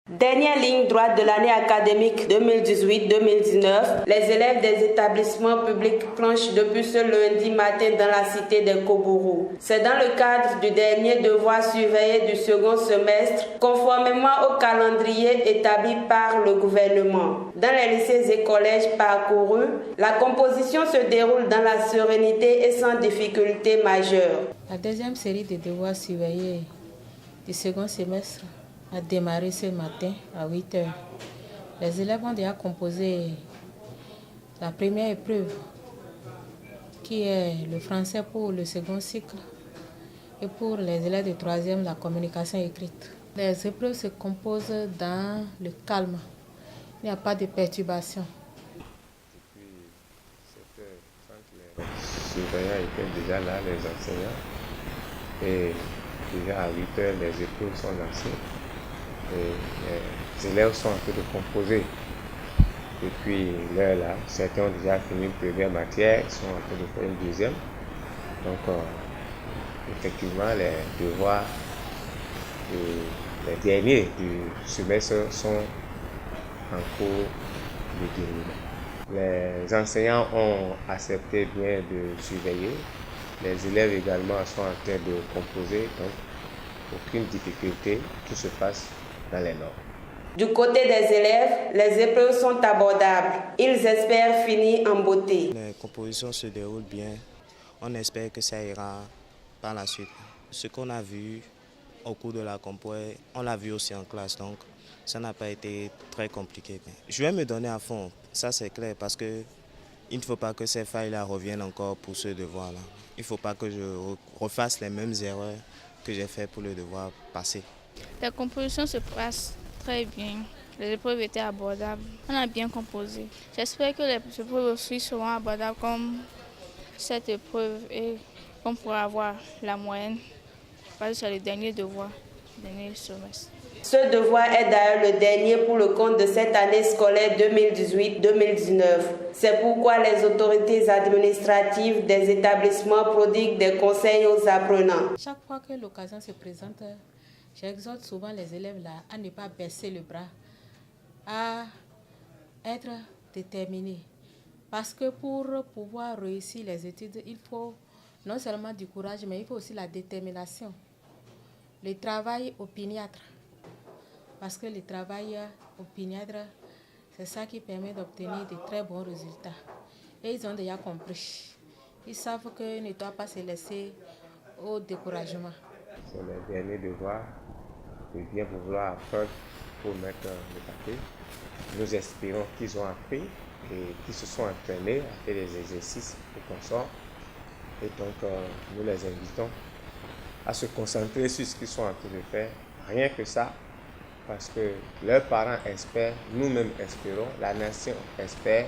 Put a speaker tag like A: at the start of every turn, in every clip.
A: Dernière ligne droite de l'année académique 2018-2019, les élèves des établissements publics planchent depuis ce lundi matin dans la cité des Kobourou. C'est dans le cadre du dernier devoir surveillé du second semestre, conformément au calendrier établi par le gouvernement. Dans les lycées et collèges parcourus, la composition se déroule dans la sérénité et sans difficulté majeure.
B: La deuxième série de devoirs surveillés du second semestre a démarré ce matin à 8 h. Les élèves ont déjà composé la première épreuve, qui est le français pour le second cycle, et pour les élèves de troisième, la communication écrite. Les épreuves se composent dans le calme. Il n'y a pas de perturbation.
C: Depuis 7 h, les surveillants étaient déjà là, les enseignants. Et déjà à 8 h, les épreuves sont lancées. Et les élèves sont en train de composer. Depuis l'heure là, certains ont déjà fini une première matière, ils sont en train de faire une deuxième. Donc, effectivement, les devoirs, les derniers du semestre sont en cours de déroulement. Les enseignants ont accepté bien de surveiller. Les élèves également sont en train de composer, donc aucune difficulté, tout se passe dans les normes.
A: Du côté des élèves, les épreuves sont abordables. Ils espèrent finir en beauté.
D: Les compositions se déroulent bien. On espère que ça ira par la suite. Ce qu'on a vu au cours de la compo, on l'a vu aussi en classe, donc ça n'a pas été très compliqué. Je vais me donner à fond, ça c'est clair, parce que il ne faut pas que ces failles-là reviennent encore pour ce devoir-là. Il ne faut pas que je refasse les mêmes erreurs que j'ai fait pour le devoir passé.
E: La composition se passe très bien. Les épreuves étaient abordables. On a bien composé. J'espère que les épreuves aussi seront abordables comme cette épreuve et qu'on pourra avoir la moyenne parce que c'est le dernier devoir, le dernier semestre.
A: Ce devoir est d'ailleurs le dernier pour le compte de cette année scolaire 2018-2019. C'est pourquoi les autorités administratives des établissements prodiguent des conseils aux apprenants.
B: Chaque fois que l'occasion se présente, j'exhorte souvent les élèves là à ne pas baisser le bras, à être déterminés. Parce que pour pouvoir réussir les études, il faut non seulement du courage, mais il faut aussi la détermination. Le travail opiniâtre. Parce que le travail opiniâtre, c'est ça qui permet d'obtenir de très bons résultats. Et ils ont déjà compris. Ils savent qu'ils ne doivent pas se laisser au découragement.
C: C'est le dernier devoir de bien vouloir apprendre pour mettre le papier. Nous espérons qu'ils ont appris et qu'ils se sont entraînés à faire des exercices et consorts. Et donc, nous les invitons à se concentrer sur ce qu'ils sont en train de faire. Rien que ça, parce que leurs parents espèrent, nous-mêmes espérons, la nation espère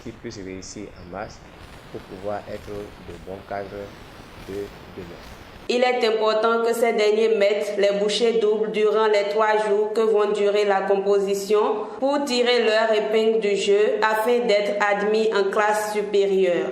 C: qu'ils puissent réussir en masse pour pouvoir être de bons cadres de demain.
A: Il est important que ces derniers mettent les bouchées doubles durant les 3 jours que vont durer la composition pour tirer leur épingle du jeu afin d'être admis en classe supérieure.